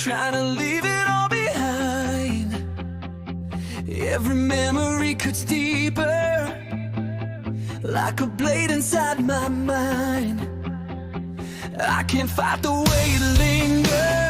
trying to leave it all behind. Every memory cuts deeper, like a blade inside my mind. I can't fight the way it lingers.